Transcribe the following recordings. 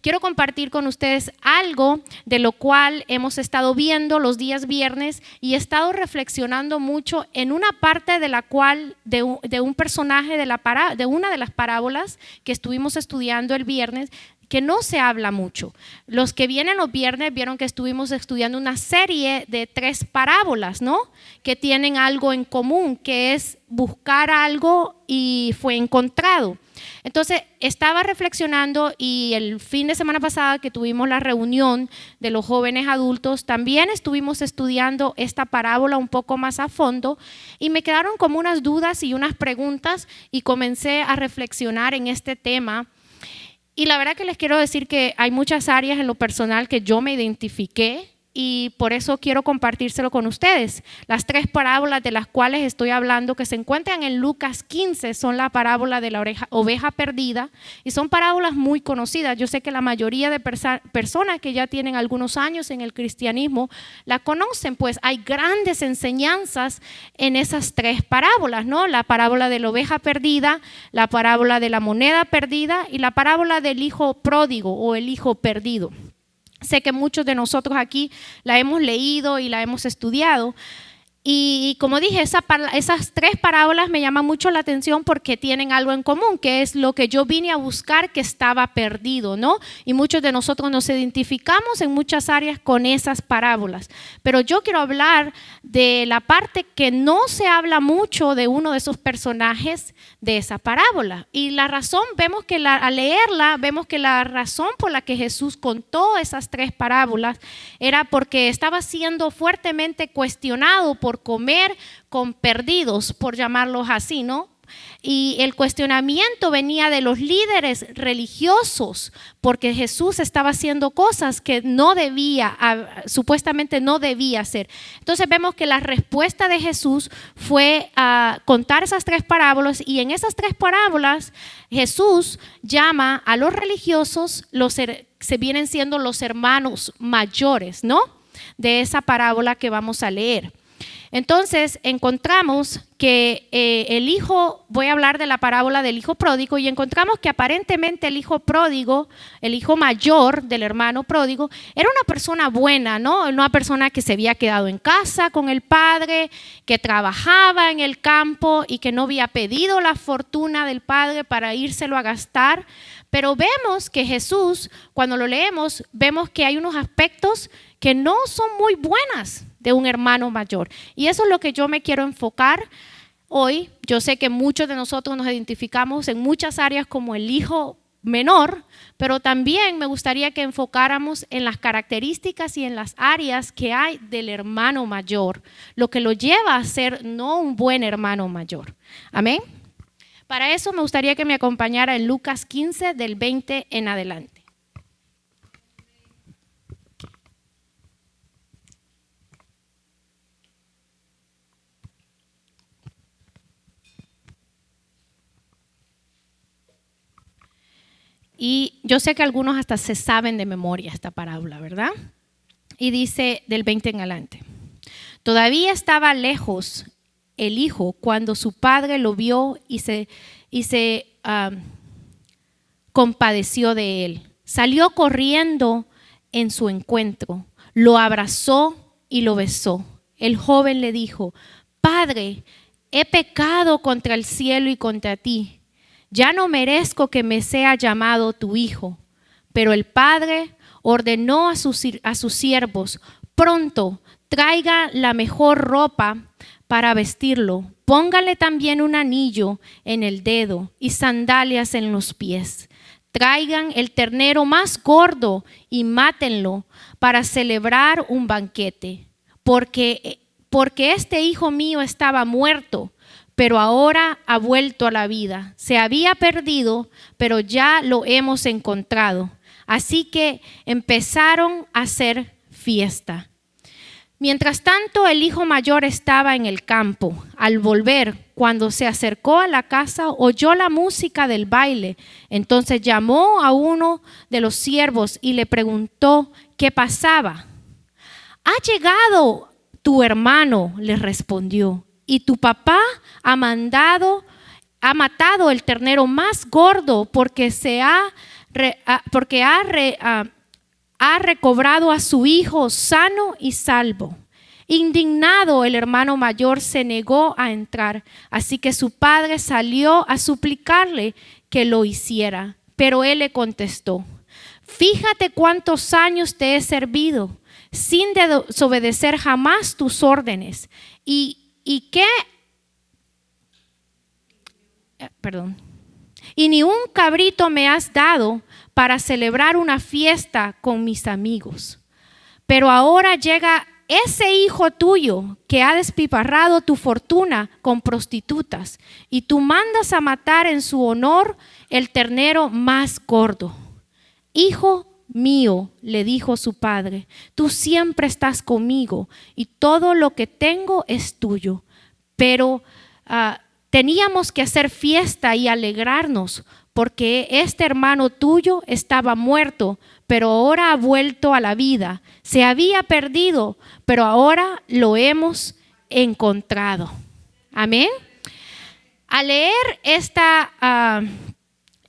Quiero compartir con ustedes algo de lo cual hemos estado viendo los días viernes y he estado reflexionando mucho en una parte de la cual, de un personaje de una de las parábolas que estuvimos estudiando el viernes, que no se habla mucho. Los que vienen los viernes vieron que estuvimos estudiando una serie de 3 parábolas, ¿no? Que tienen algo en común, que es buscar algo y fue encontrado. Entonces estaba reflexionando y el fin de semana pasada que tuvimos la reunión de los jóvenes adultos, también estuvimos estudiando esta parábola un poco más a fondo y me quedaron como unas dudas y unas preguntas y comencé a reflexionar en este tema. Y la verdad que les quiero decir que hay muchas áreas en lo personal que yo me identifiqué y por eso quiero compartírselo con ustedes. Las 3 parábolas de las cuales estoy hablando que se encuentran en Lucas 15 son la parábola de la oveja perdida y son parábolas muy conocidas. Yo sé que la mayoría de personas que ya tienen algunos años en el cristianismo la conocen, pues hay grandes enseñanzas en esas 3 parábolas, ¿no? La parábola de la oveja perdida, la parábola de la moneda perdida y la parábola del hijo pródigo o el hijo perdido. Sé que muchos de nosotros aquí la hemos leído y la hemos estudiado. Y como dije, esas 3 parábolas me llaman mucho la atención porque tienen algo en común, que es lo que yo vine a buscar que estaba perdido, ¿no? Y muchos de nosotros nos identificamos en muchas áreas con esas parábolas. Pero yo quiero hablar de la parte que no se habla mucho de uno de esos personajes de esa parábola. Y la razón, al leerla, vemos que la razón por la que Jesús contó esas 3 parábolas era porque estaba siendo fuertemente cuestionado por comer con perdidos, por llamarlos así, ¿no? Y el cuestionamiento venía de los líderes religiosos porque Jesús estaba haciendo cosas que supuestamente no debía hacer. Entonces vemos que la respuesta de Jesús fue a contar esas 3 parábolas y en esas 3 parábolas Jesús llama a los religiosos, se vienen siendo los hermanos mayores, ¿no? De esa parábola que vamos a leer. Entonces encontramos que voy a hablar de la parábola del hijo pródigo y encontramos que aparentemente el hijo pródigo, el hijo mayor del hermano pródigo, era una persona buena, ¿no? Una persona que se había quedado en casa con el padre, que trabajaba en el campo y que no había pedido la fortuna del padre para írselo a gastar. Pero vemos que Jesús, cuando lo leemos, vemos que hay unos aspectos que no son muy buenas de un hermano mayor. Y eso es lo que yo me quiero enfocar hoy. Yo sé que muchos de nosotros nos identificamos en muchas áreas como el hijo menor, pero también me gustaría que enfocáramos en las características y en las áreas que hay del hermano mayor, lo que lo lleva a ser no un buen hermano mayor. Amén. Para eso me gustaría que me acompañara en Lucas 15 del 20 en adelante. Y yo sé que algunos hasta se saben de memoria esta parábola, ¿verdad? Y dice del 20 en adelante. Todavía estaba lejos el hijo cuando su padre lo vio y se compadeció de él. Salió corriendo en su encuentro, lo abrazó y lo besó. El joven le dijo: Padre, he pecado contra el cielo y contra ti. Ya no merezco que me sea llamado tu hijo. Pero el padre ordenó a sus siervos: pronto, traiga la mejor ropa para vestirlo. Póngale también un anillo en el dedo y sandalias en los pies. Traigan el ternero más gordo y mátenlo para celebrar un banquete. Porque este hijo mío estaba muerto, pero ahora ha vuelto a la vida. Se había perdido, pero ya lo hemos encontrado. Así que empezaron a hacer fiesta. Mientras tanto, el hijo mayor estaba en el campo. Al volver, cuando se acercó a la casa, oyó la música del baile. Entonces llamó a uno de los siervos y le preguntó qué pasaba. «Ha llegado tu hermano», le respondió, «y tu papá ha matado el ternero más gordo porque se ha porque ha recobrado a su hijo sano y salvo. Indignado, el hermano mayor se negó a entrar, así que su padre salió a suplicarle que lo hiciera. Pero él le contestó: fíjate cuántos años te he servido, sin desobedecer jamás tus órdenes. Y ni un cabrito me has dado para celebrar una fiesta con mis amigos. Pero ahora llega ese hijo tuyo que ha despiparrado tu fortuna con prostitutas, y tú mandas a matar en su honor el ternero más gordo. Hijo mío, le dijo su padre, tú siempre estás conmigo y todo lo que tengo es tuyo. Pero teníamos que hacer fiesta y alegrarnos, porque este hermano tuyo estaba muerto, pero ahora ha vuelto a la vida. Se había perdido, pero ahora lo hemos encontrado. Amén. Al leer esta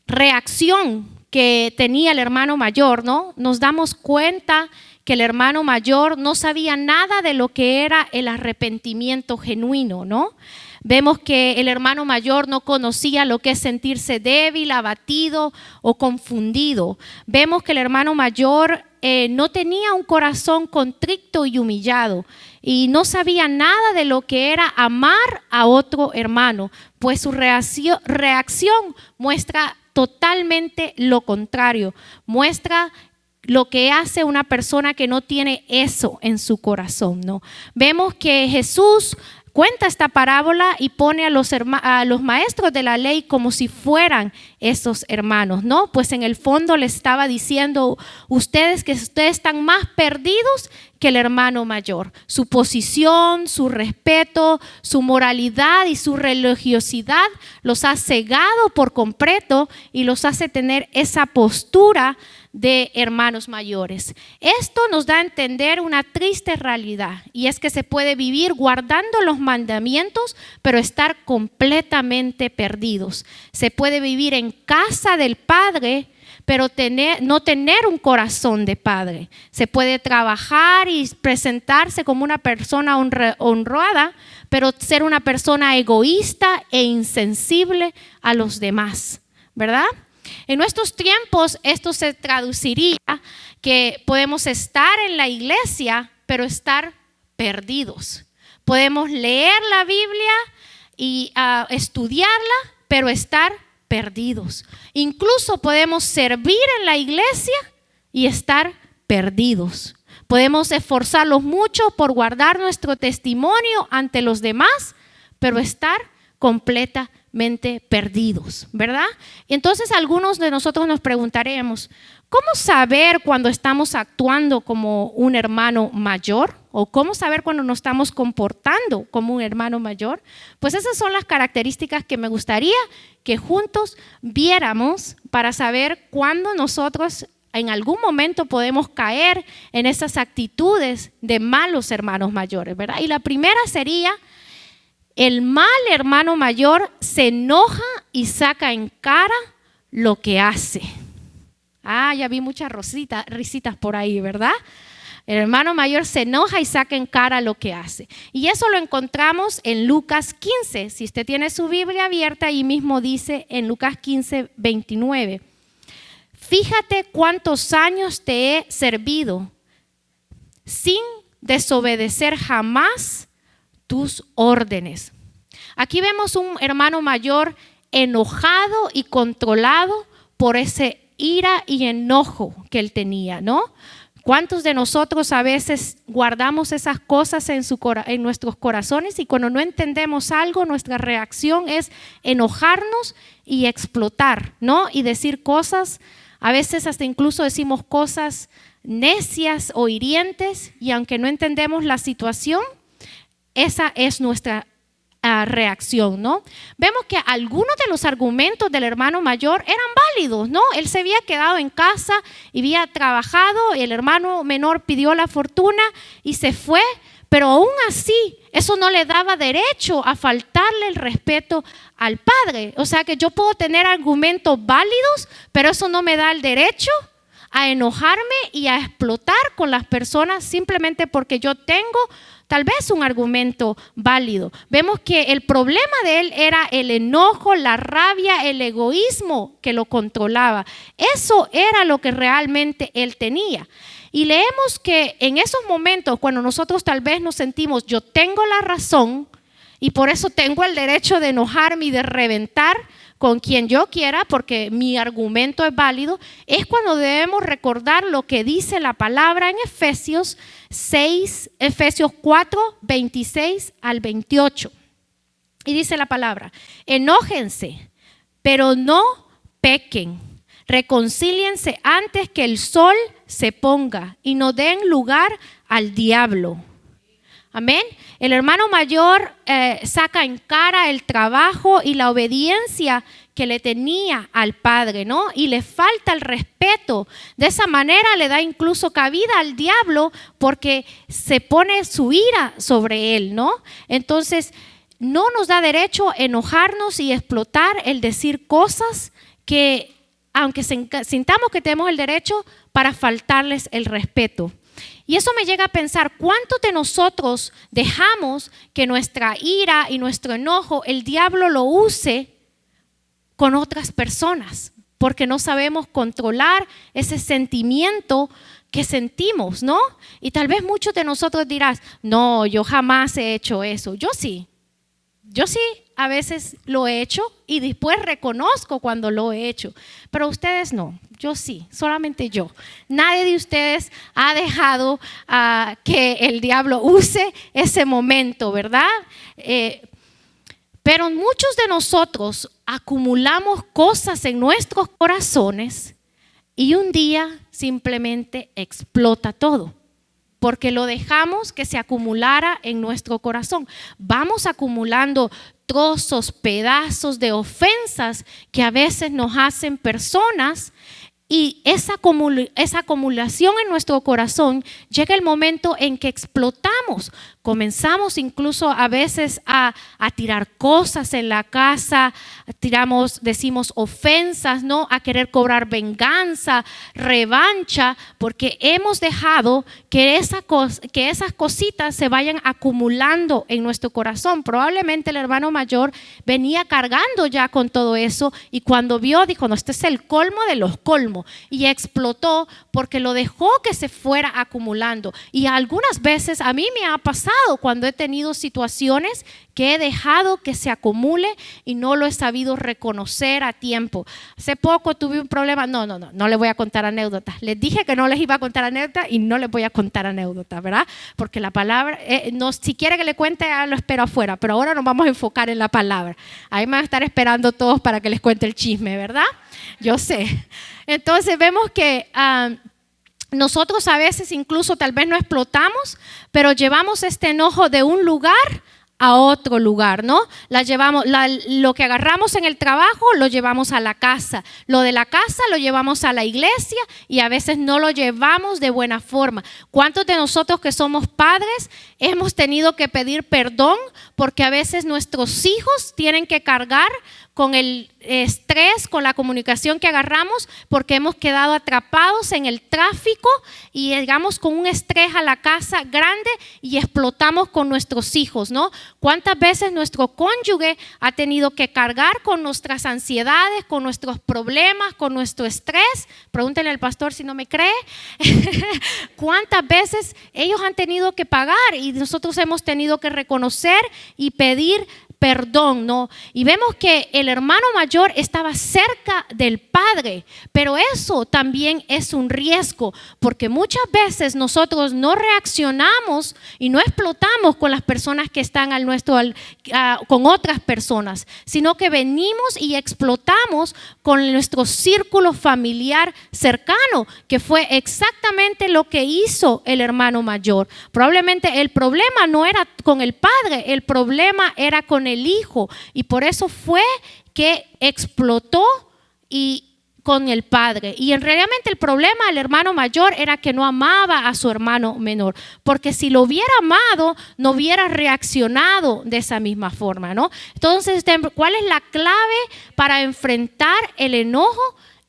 reacción que tenía el hermano mayor, ¿no?, nos damos cuenta que el hermano mayor no sabía nada de lo que era el arrepentimiento genuino, ¿no? Vemos que el hermano mayor no conocía lo que es sentirse débil, abatido o confundido. Vemos que el hermano mayor no tenía un corazón contrito y humillado, y no sabía nada de lo que era amar a otro hermano, pues su reacción muestra totalmente lo contrario, muestra lo que hace una persona que no tiene eso en su corazón, ¿no? Vemos que Jesús cuenta esta parábola y pone a los maestros de la ley como si fueran esos hermanos, ¿no? Pues en el fondo le estaba diciendo: ustedes están más perdidos que el hermano mayor. Su posición, su respeto, su moralidad y su religiosidad los ha cegado por completo y los hace tener esa postura de hermanos mayores. Esto nos da a entender una triste realidad, y es que se puede vivir guardando los mandamientos pero estar completamente perdidos. Se puede vivir en casa del Padre pero no tener un corazón de padre. Se puede trabajar y presentarse como una persona honrada, pero ser una persona egoísta e insensible a los demás, ¿verdad? En nuestros tiempos esto se traduciría que podemos estar en la iglesia pero estar perdidos. Podemos leer la Biblia y estudiarla pero estar perdidos. Incluso podemos servir en la iglesia y estar perdidos. Podemos esforzarnos mucho por guardar nuestro testimonio ante los demás, pero estar completamente perdidos, ¿verdad? Entonces algunos de nosotros nos preguntaremos: ¿cómo saber cuando estamos actuando como un hermano mayor? ¿O cómo saber cuando nos estamos comportando como un hermano mayor? Pues esas son las características que me gustaría que juntos viéramos para saber cuándo nosotros en algún momento podemos caer en esas actitudes de malos hermanos mayores, ¿verdad? Y la primera sería: el mal hermano mayor se enoja y saca en cara lo que hace. Ya vi muchas risitas por ahí, ¿verdad? El hermano mayor se enoja y saca en cara lo que hace. Y eso lo encontramos en Lucas 15. Si usted tiene su Biblia abierta, ahí mismo dice en Lucas 15, 29. Fíjate cuántos años te he servido sin desobedecer jamás tus órdenes. Aquí vemos un hermano mayor enojado y controlado por ese ira y enojo que él tenía, ¿no? ¿Cuántos de nosotros a veces guardamos esas cosas en nuestros corazones, y cuando no entendemos algo, nuestra reacción es enojarnos y explotar, ¿no? Y decir cosas, a veces hasta incluso decimos cosas necias o hirientes, y aunque no entendemos la situación, esa es nuestra reacción, ¿no? Vemos que algunos de los argumentos del hermano mayor eran válidos, ¿no? Él se había quedado en casa y había trabajado, y el hermano menor pidió la fortuna y se fue, Pero aún así, eso no le daba derecho a faltarle el respeto al padre. O sea que yo puedo tener argumentos válidos, pero eso no me da el derecho a enojarme y a explotar con las personas simplemente porque yo tengo tal vez un argumento válido. Vemos que el problema de él era el enojo, la rabia, el egoísmo que lo controlaba. Eso era lo que realmente él tenía. Y leemos que en esos momentos, cuando nosotros tal vez nos sentimos, yo tengo la razón y por eso tengo el derecho de enojarme y de reventar con quien yo quiera porque mi argumento es válido, es cuando debemos recordar lo que dice la palabra en Efesios 4, 26 al 28. Y dice la palabra: enójense, pero no pequen. Reconcíliense antes que el sol se ponga y no den lugar al diablo. Amén. El hermano mayor saca en cara el trabajo y la obediencia que le tenía al padre, ¿no? Y le falta el respeto. De esa manera le da incluso cabida al diablo porque se pone su ira sobre él, ¿no? Entonces, no nos da derecho a enojarnos y explotar el decir cosas que, aunque sintamos que tenemos el derecho, para faltarles el respeto. Y eso me llega a pensar, ¿cuántos de nosotros dejamos que nuestra ira y nuestro enojo, el diablo lo use con otras personas? Porque no sabemos controlar ese sentimiento que sentimos, ¿no? Y tal vez muchos de nosotros dirán, no, yo jamás he hecho eso. Yo sí, a veces lo he hecho y después reconozco cuando lo he hecho, pero ustedes no. Yo sí, solamente yo. Nadie de ustedes ha dejado que el diablo use ese momento, ¿verdad? Pero muchos de nosotros acumulamos cosas en nuestros corazones y un día simplemente explota todo, porque lo dejamos que se acumulara en nuestro corazón. Vamos acumulando trozos, pedazos de ofensas que a veces nos hacen personas. Y esa acumulación en nuestro corazón llega el momento en que explotamos. Comenzamos incluso a veces a tirar cosas en la casa, decimos ofensas, ¿no? A querer cobrar venganza, revancha, porque hemos dejado que esas cositas se vayan acumulando en nuestro corazón. Probablemente el hermano mayor venía cargando ya con todo eso y cuando vio dijo, no, este es el colmo de los colmos. Y explotó porque lo dejó que se fuera acumulando. Y algunas veces a mí me ha pasado cuando he tenido situaciones que he dejado que se acumule y no lo he sabido reconocer a tiempo. Hace poco tuve un problema, no les voy a contar anécdotas. Les dije que no les iba a contar anécdotas y no les voy a contar anécdotas, ¿verdad? Porque la palabra, si quiere que le cuente, lo espero afuera, pero ahora nos vamos a enfocar en la palabra. Ahí me van a estar esperando todos para que les cuente el chisme, ¿verdad? Yo sé. Entonces vemos que nosotros a veces incluso tal vez no explotamos, pero llevamos este enojo de un lugar a otro lugar, ¿no? Lo que agarramos en el trabajo lo llevamos a la casa, lo de la casa lo llevamos a la iglesia y a veces no lo llevamos de buena forma. ¿Cuántos de nosotros que somos padres hemos tenido que pedir perdón porque a veces nuestros hijos tienen que cargar con el estrés, con la comunicación que agarramos porque hemos quedado atrapados en el tráfico y llegamos con un estrés a la casa grande y explotamos con nuestros hijos, ¿no? ¿Cuántas veces nuestro cónyuge ha tenido que cargar con nuestras ansiedades, con nuestros problemas, con nuestro estrés? Pregúntenle al pastor si no me cree. ¿Cuántas veces ellos han tenido que pagar y nosotros hemos tenido que reconocer y pedir perdón, ¿no? Y vemos que el hermano mayor estaba cerca del padre, pero eso también es un riesgo, porque muchas veces nosotros no reaccionamos y no explotamos con las personas que están con otras personas, sino que venimos y explotamos con nuestro círculo familiar cercano, que fue exactamente lo que hizo el hermano mayor. Probablemente el problema no era con el padre, el problema era con el hijo, y por eso fue que explotó y con el padre. Y realmente el problema del hermano mayor era que no amaba a su hermano menor, porque si lo hubiera amado, no hubiera reaccionado de esa misma forma, ¿no? Entonces, ¿cuál es la clave para enfrentar el enojo?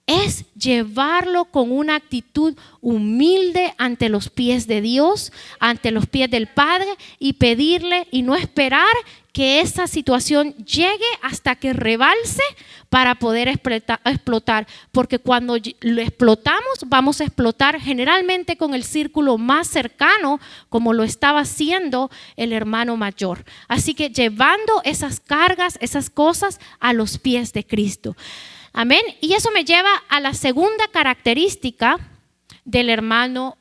Es llevarlo con una actitud humilde ante los pies de Dios, ante los pies del Padre, y pedirle y no esperar que esa situación llegue hasta que rebalse para poder explotar, porque cuando lo explotamos vamos a explotar generalmente con el círculo más cercano, como lo estaba haciendo el hermano mayor. Así que llevando esas cargas, esas cosas a los pies de Cristo. Amén. Y eso me lleva a la segunda característica del hermano,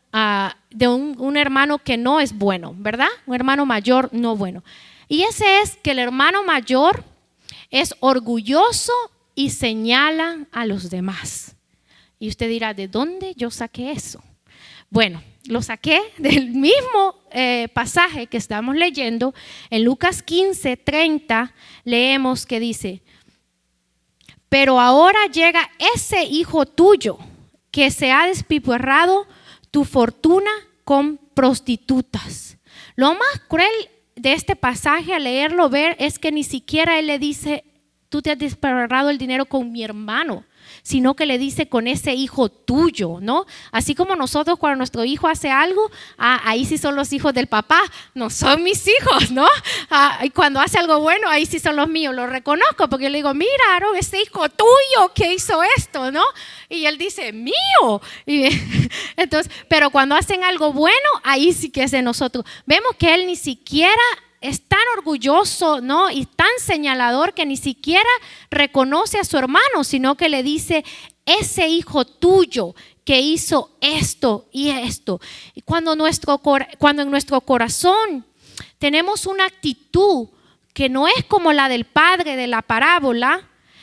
de un hermano que no es bueno, ¿verdad? Un hermano mayor no bueno. Y ese es que el hermano mayor es orgulloso y señala a los demás. Y usted dirá, ¿de dónde yo saqué eso? Bueno, lo saqué del mismo pasaje que estamos leyendo. En Lucas 15:30 leemos que dice: pero ahora llega ese hijo tuyo que se ha despiporrado tu fortuna con prostitutas. Lo más cruel de este pasaje al leerlo, ver, es que ni siquiera él le dice, tú te has desparramado el dinero con mi hermano, sino que le dice con ese hijo tuyo, ¿no? Así como nosotros cuando nuestro hijo hace algo, ahí sí son los hijos del papá, no son mis hijos, ¿no? Y cuando hace algo bueno, ahí sí son los míos, lo reconozco porque yo le digo, mira, Aaron, ese hijo tuyo que hizo esto, ¿no? Y él dice, mío. Y entonces, pero cuando hacen algo bueno, ahí sí que es de nosotros. Vemos que él ni siquiera es tan orgulloso, ¿no? Y tan señalador que ni siquiera reconoce a su hermano, sino que le dice, ese hijo tuyo que hizo esto y esto. Y cuando en nuestro corazón tenemos una actitud que no es como la del padre de la parábola,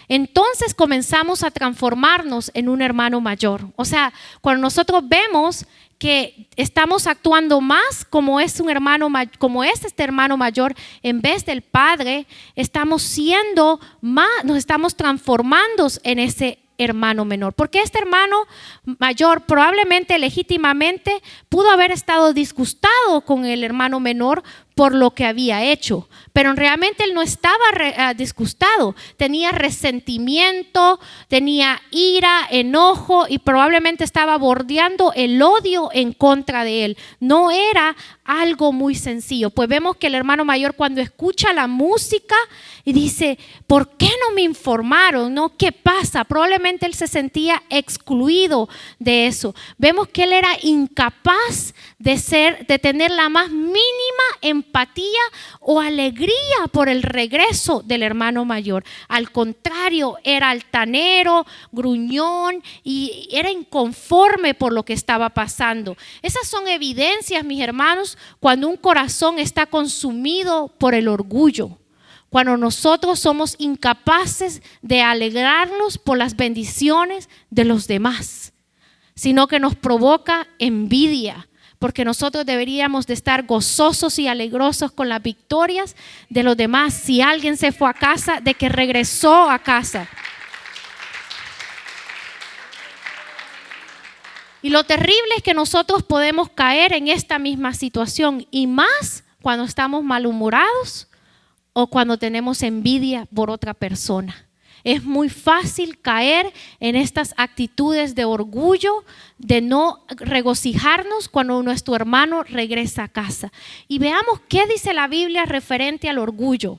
entonces comenzamos a transformarnos en un hermano mayor. O sea, cuando nosotros vemos que estamos actuando más como es un hermano, como es este hermano mayor, en vez del padre, estamos siendo más, nos estamos transformando en ese hermano menor, porque este hermano mayor probablemente legítimamente pudo haber estado disgustado con el hermano menor por lo que había hecho, pero realmente él no estaba disgustado, tenía resentimiento, tenía ira, enojo y probablemente estaba bordeando el odio en contra de él. No era algo muy sencillo, pues vemos que el hermano mayor cuando escucha la música y dice, ¿por qué no me informaron? ¿No? ¿Qué pasa? Probablemente él se sentía excluido de eso. Vemos que él era incapaz de tener la más mínima empatía o alegría por el regreso del hermano mayor. Al contrario, era altanero, gruñón y era inconforme por lo que estaba pasando. Esas son evidencias, mis hermanos, cuando un corazón está consumido por el orgullo. Cuando nosotros somos incapaces de alegrarnos por las bendiciones de los demás, sino que nos provoca envidia, porque nosotros deberíamos de estar gozosos y alegrosos con las victorias de los demás. Si alguien se fue a casa, de que regresó a casa. Y lo terrible es que nosotros podemos caer en esta misma situación, y más cuando estamos malhumorados o cuando tenemos envidia por otra persona. Es muy fácil caer en estas actitudes de orgullo, de no regocijarnos cuando nuestro hermano regresa a casa. Y veamos qué dice la Biblia referente al orgullo.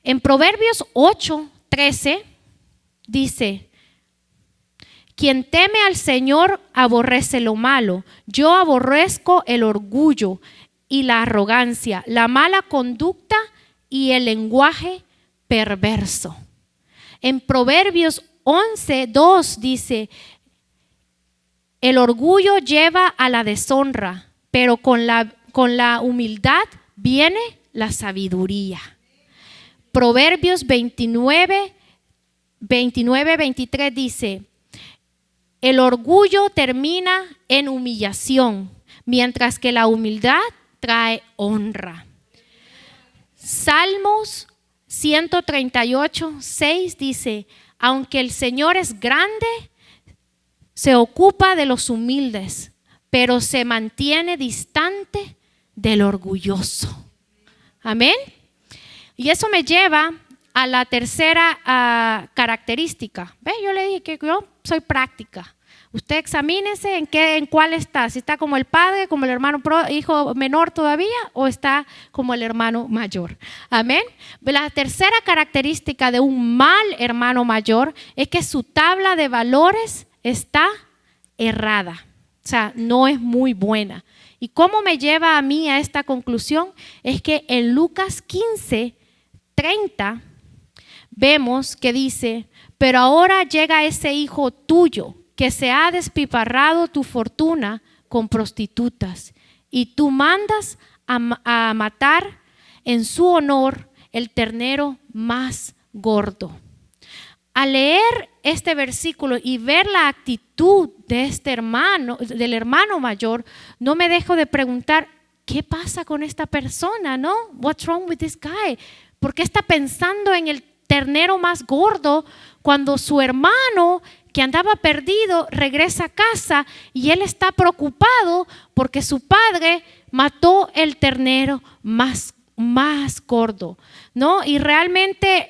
En Proverbios 8:13 dice: quien teme al Señor aborrece lo malo. Yo aborrezco el orgullo y la arrogancia, la mala conducta y el lenguaje perverso. En Proverbios 11:2 dice: el orgullo lleva a la deshonra, pero con la humildad viene la sabiduría. Proverbios 29:23 dice: el orgullo termina en humillación, mientras que la humildad trae honra. Salmos 138:6 dice: aunque el Señor es grande, se ocupa de los humildes, pero se mantiene distante del orgulloso. Amén. Y eso me lleva a la tercera característica. ¿Ve? Yo le dije que yo soy práctica. Usted examínese en cuál está. Si está como el padre, como el hermano hijo menor todavía, o está como el hermano mayor. Amén. La tercera característica de un mal hermano mayor es que su tabla de valores está errada. O sea, no es muy buena. ¿Y cómo me lleva a mí a esta conclusión? Es que en Lucas 15:30 vemos que dice: pero ahora llega ese hijo tuyo que se ha despiparrado tu fortuna con prostitutas, y tú mandas a matar en su honor el ternero más gordo. Al leer este versículo y ver la actitud de este hermano, del hermano mayor, no me dejo de preguntar: ¿qué pasa con esta persona? ¿No? What's wrong with this guy? ¿Por qué está pensando en el ternero más gordo cuando su hermano que andaba perdido regresa a casa y él está preocupado porque su padre mató el ternero más gordo? ¿No? Y realmente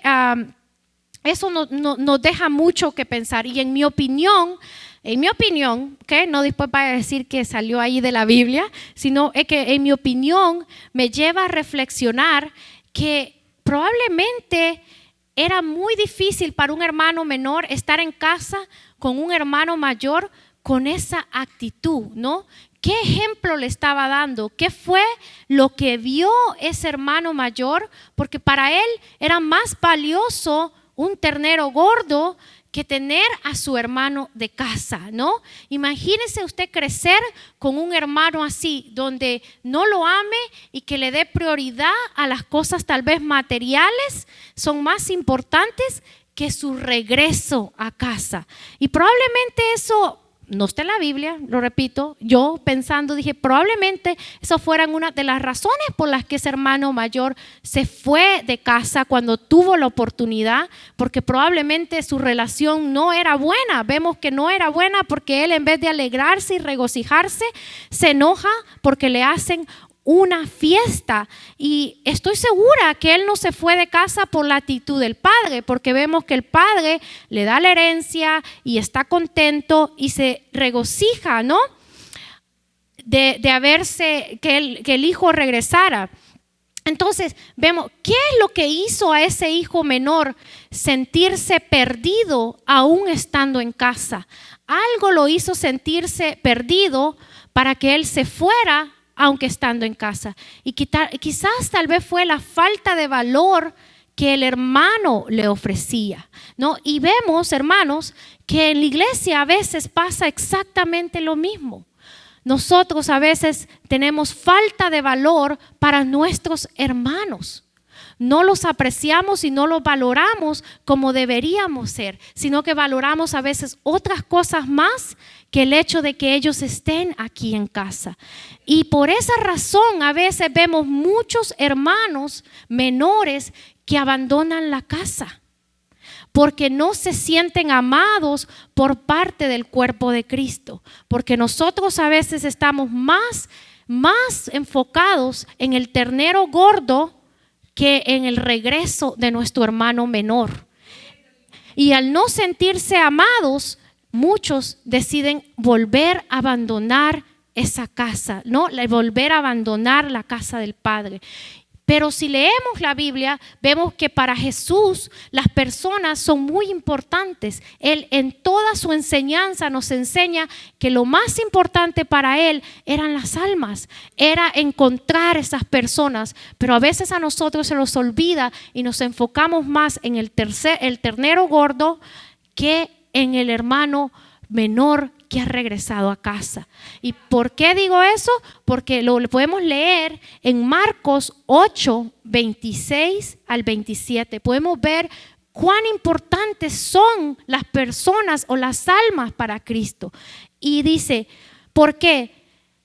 eso nos deja mucho que pensar. Y en mi opinión, ¿okay? No después vaya a decir que salió ahí de la Biblia, sino es que en mi opinión me lleva a reflexionar que probablemente era muy difícil para un hermano menor estar en casa con un hermano mayor con esa actitud, ¿no? ¿Qué ejemplo le estaba dando? ¿Qué fue lo que vio ese hermano mayor? Porque para él era más valioso un ternero gordo que tener a su hermano de casa, ¿no? Imagínese usted crecer con un hermano así, donde no lo ame y que le dé prioridad a las cosas tal vez materiales, son más importantes que su regreso a casa. Y probablemente eso no está en la Biblia, lo repito, yo pensando dije, probablemente eso fueran una de las razones por las que ese hermano mayor se fue de casa cuando tuvo la oportunidad, porque probablemente su relación no era buena. Vemos que no era buena porque él, en vez de alegrarse y regocijarse, se enoja porque le hacen una fiesta. Y estoy segura que él no se fue de casa por la actitud del padre, porque vemos que el padre le da la herencia y está contento y se regocija, ¿no? De haberse, que el hijo regresara. Entonces vemos, ¿qué es lo que hizo a ese hijo menor sentirse perdido aún estando en casa? Algo lo hizo sentirse perdido para que él se fuera aunque estando en casa. Y quizás tal vez fue la falta de valor que el hermano le ofrecía, ¿no? Y vemos, hermanos, que en la iglesia a veces pasa exactamente lo mismo. Nosotros a veces tenemos falta de valor para nuestros hermanos. No los apreciamos y no los valoramos como deberíamos ser, sino que valoramos a veces otras cosas más que el hecho de que ellos estén aquí en casa. Y por esa razón a veces vemos muchos hermanos menores que abandonan la casa, porque no se sienten amados por parte del cuerpo de Cristo, porque nosotros a veces estamos más enfocados en el ternero gordo que en el regreso de nuestro hermano menor. Y al no sentirse amados, muchos deciden volver a abandonar esa casa, ¿no? Volver a abandonar la casa del Padre. Pero si leemos la Biblia, vemos que para Jesús las personas son muy importantes. Él en toda su enseñanza nos enseña que lo más importante para Él eran las almas, era encontrar esas personas. Pero a veces a nosotros se nos olvida y nos enfocamos más en el ternero gordo que en el hermano menor que ha regresado a casa. ¿Y por qué digo eso? Porque lo podemos leer en Marcos 8, 26 al 27. Podemos ver cuán importantes son las personas o las almas para Cristo. Y dice, ¿por qué?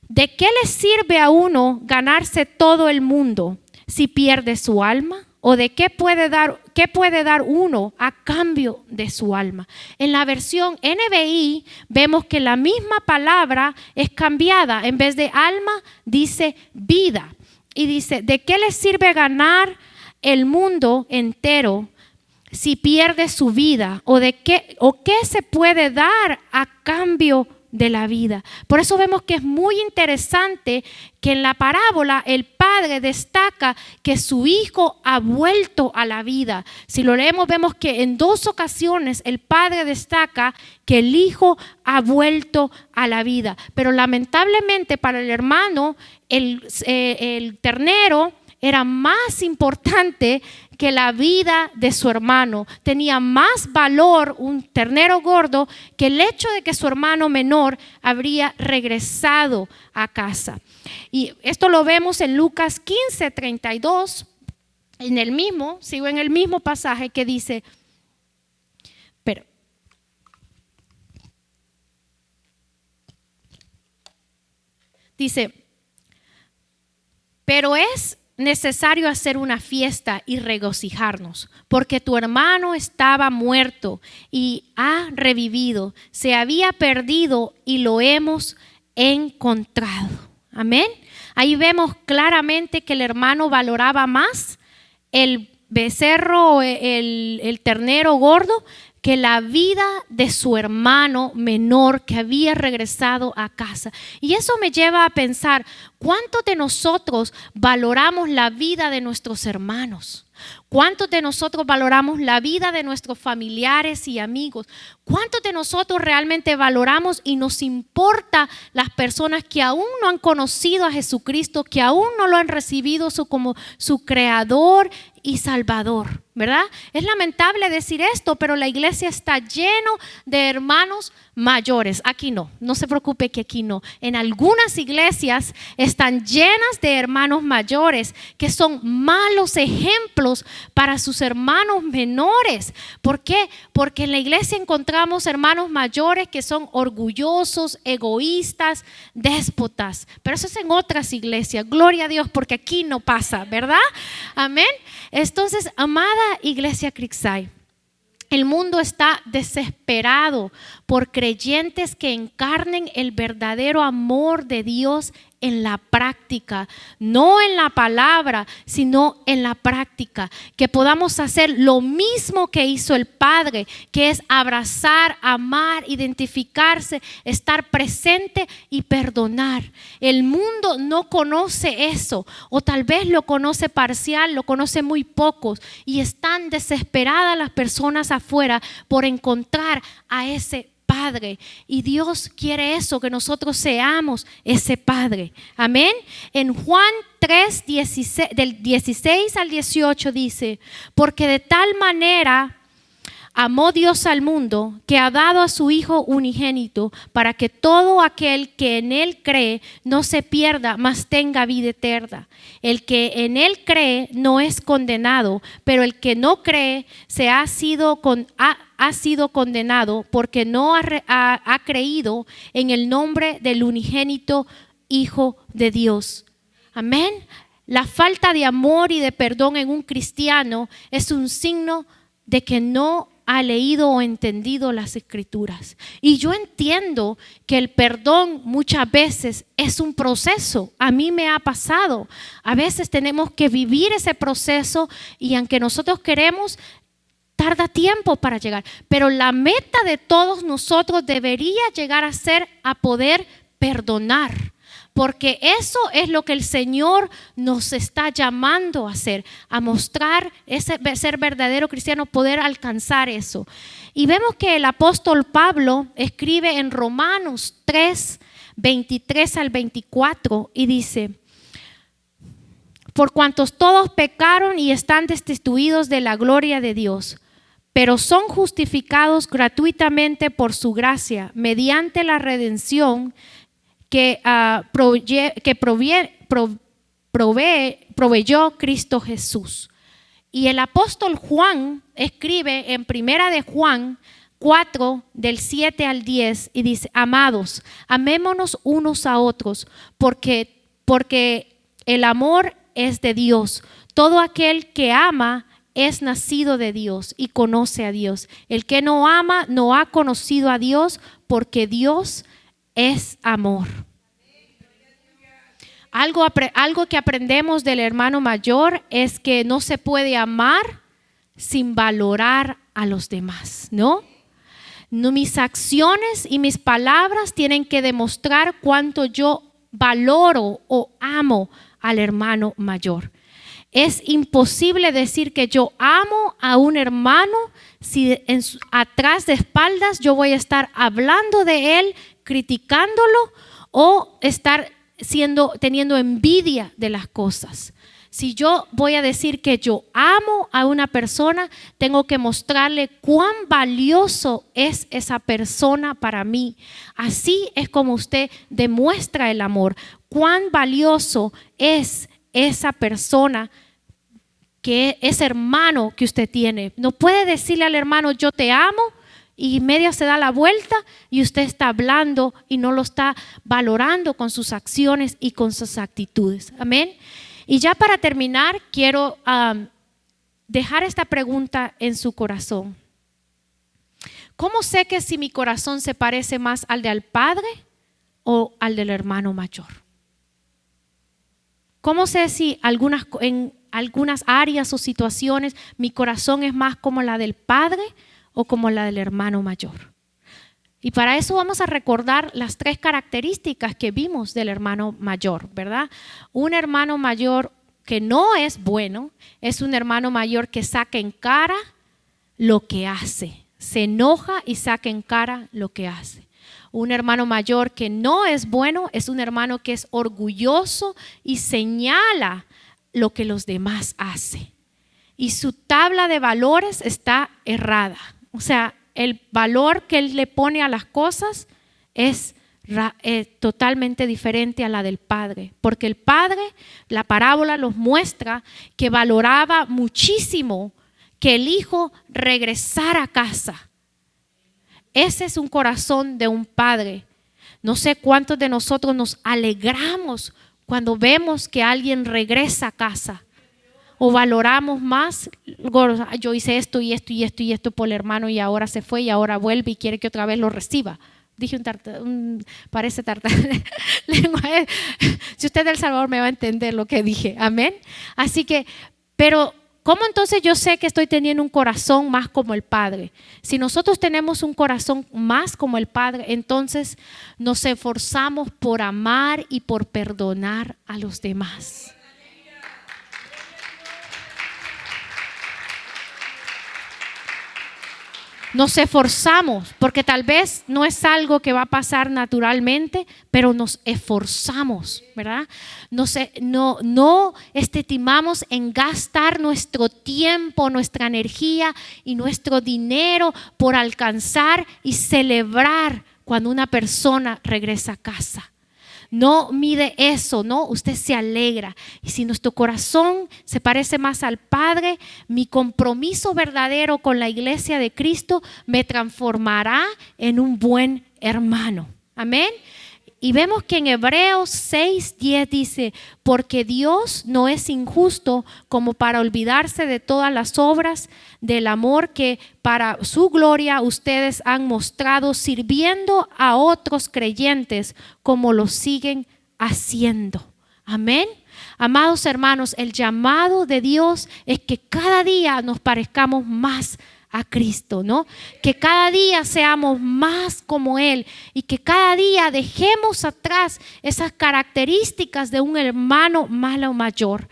¿De qué le sirve a uno ganarse todo el mundo si pierde su alma? ¿O de qué puede dar uno a cambio de su alma? En la versión NBI vemos que la misma palabra es cambiada. En vez de alma dice vida. Y dice, ¿de qué le sirve ganar el mundo entero si pierde su vida? ¿O qué se puede dar a cambio de la vida? Por eso vemos que es muy interesante que en la parábola el padre destaca que su hijo ha vuelto a la vida. Si lo leemos vemos que en 2 ocasiones el padre destaca que el hijo ha vuelto a la vida. Pero lamentablemente para el hermano el ternero era más importante que la vida de su hermano. Tenía más valor un ternero gordo que el hecho de que su hermano menor habría regresado a casa. Y esto lo vemos en Lucas 15:32, sigo en el mismo pasaje que dice, pero es necesario hacer una fiesta y regocijarnos, porque tu hermano estaba muerto y ha revivido, se había perdido y lo hemos encontrado. Amén. Ahí vemos claramente que el hermano valoraba más el becerro, el ternero gordo, que la vida de su hermano menor que había regresado a casa. Y eso me lleva a pensar, ¿cuántos de nosotros valoramos la vida de nuestros hermanos? ¿Cuántos de nosotros valoramos la vida de nuestros familiares y amigos? ¿Cuántos de nosotros realmente valoramos y nos importa las personas que aún no han conocido a Jesucristo, que aún no lo han recibido como su creador y salvador? ¿Verdad? Es lamentable decir esto, pero la iglesia está lleno de hermanos mayores. Aquí no se preocupe que aquí no. En algunas iglesias están llenas de hermanos mayores que son malos ejemplos para sus hermanos menores. ¿Por qué? Porque en la iglesia encontramos hermanos mayores que son orgullosos, egoístas, déspotas. Pero eso es en otras iglesias. Gloria a Dios, porque aquí no pasa, ¿verdad? Amén. Entonces, amada iglesia Creekside, el mundo está desesperado por creyentes que encarnen el verdadero amor de Dios en la práctica, no en la palabra, sino en la práctica, que podamos hacer lo mismo que hizo el Padre, que es abrazar, amar, identificarse, estar presente y perdonar. El mundo no conoce eso, o tal vez lo conoce parcial, lo conoce muy pocos, y están desesperadas las personas afuera por encontrar a ese Padre, y Dios quiere eso, que nosotros seamos ese Padre. Amén. En Juan 3, del 16 al 18 dice, porque de tal manera amó Dios al mundo que ha dado a su Hijo unigénito para que todo aquel que en Él cree no se pierda, mas tenga vida eterna. El que en Él cree no es condenado, pero el que no cree ha sido condenado porque no ha creído en el nombre del unigénito Hijo de Dios. Amén. La falta de amor y de perdón en un cristiano es un signo de que no ha leído o entendido las Escrituras. Y yo entiendo que el perdón muchas veces es un proceso. A mí me ha pasado. A veces tenemos que vivir ese proceso y aunque nosotros queremos, tarda tiempo para llegar. Pero la meta de todos nosotros debería llegar a ser a poder perdonar. Porque eso es lo que el Señor nos está llamando a hacer, a mostrar ese ser verdadero cristiano, poder alcanzar eso. Y vemos que el apóstol Pablo escribe en Romanos 3, 23 al 24 y dice, por cuantos todos pecaron y están destituidos de la gloria de Dios, pero son justificados gratuitamente por su gracia, mediante la redención que proveyó Cristo Jesús. Y el apóstol Juan escribe en Primera de Juan 4, del 7 al 10, y dice, amados, amémonos unos a otros, porque el amor es de Dios. Todo aquel que ama es nacido de Dios y conoce a Dios. El que no ama no ha conocido a Dios, porque Dios es amor. Algo que aprendemos del hermano mayor es que no se puede amar sin valorar a los demás, ¿no? Mis acciones y mis palabras tienen que demostrar cuánto yo valoro o amo al hermano mayor. Es imposible decir que yo amo a un hermano si atrás de espaldas yo voy a estar hablando de él, criticándolo, o estar teniendo envidia de las cosas. Si yo voy a decir que yo amo a una persona, tengo que mostrarle cuán valioso es esa persona para mí. Así es como usted demuestra el amor. Cuán valioso es esa persona, que ese hermano que usted tiene. No puede decirle al hermano yo te amo y media se da la vuelta y usted está hablando y no lo está valorando con sus acciones y con sus actitudes. Amén. Y ya para terminar, quiero dejar esta pregunta en su corazón. ¿Cómo sé que si mi corazón se parece más al del padre o al del hermano mayor? ¿Cómo sé si en algunas áreas o situaciones mi corazón es más como la del padre o como la del hermano mayor? Y para eso vamos a recordar las 3 características que vimos del hermano mayor, ¿verdad? Un hermano mayor que no es bueno es un hermano mayor que saca en cara lo que hace, se enoja y saca en cara lo que hace. Un hermano mayor que no es bueno es un hermano que es orgulloso y señala lo que los demás hacen. Y su tabla de valores está errada. O sea, el valor que él le pone a las cosas es totalmente diferente a la del padre. Porque el padre, la parábola nos muestra que valoraba muchísimo que el hijo regresara a casa. Ese es un corazón de un padre. No sé cuántos de nosotros nos alegramos cuando vemos que alguien regresa a casa, o valoramos más, yo hice esto y esto y esto y esto por el hermano y ahora se fue y ahora vuelve y quiere que otra vez lo reciba. Dije parece tartamudo. Si usted es del Salvador me va a entender lo que dije, amén. Así que, pero ¿cómo entonces yo sé que estoy teniendo un corazón más como el Padre? Si nosotros tenemos un corazón más como el Padre, entonces nos esforzamos por amar y por perdonar a los demás. Nos esforzamos, porque tal vez no es algo que va a pasar naturalmente, pero nos esforzamos, ¿verdad? No estimamos en gastar nuestro tiempo, nuestra energía y nuestro dinero por alcanzar y celebrar cuando una persona regresa a casa. No mide eso, no, usted se alegra. Y si nuestro corazón se parece más al Padre, mi compromiso verdadero con la iglesia de Cristo me transformará en un buen hermano. Amén. Y vemos que en Hebreos 6:10 dice, porque Dios no es injusto como para olvidarse de todas las obras del amor que para su gloria ustedes han mostrado sirviendo a otros creyentes como lo siguen haciendo. Amén. Amados hermanos, el llamado de Dios es que cada día nos parezcamos más a Cristo, ¿no? Que cada día seamos más como Él y que cada día dejemos atrás esas características de un hermano malo o mayor,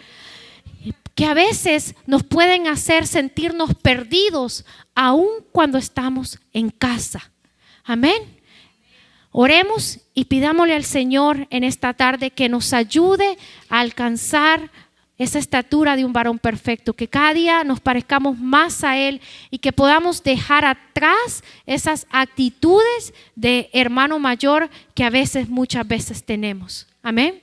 que a veces nos pueden hacer sentirnos perdidos aun cuando estamos en casa. Amén. Oremos y pidámosle al Señor en esta tarde que nos ayude a alcanzar esa estatura de un varón perfecto, que cada día nos parezcamos más a Él y que podamos dejar atrás esas actitudes de hermano mayor que muchas veces tenemos. Amén.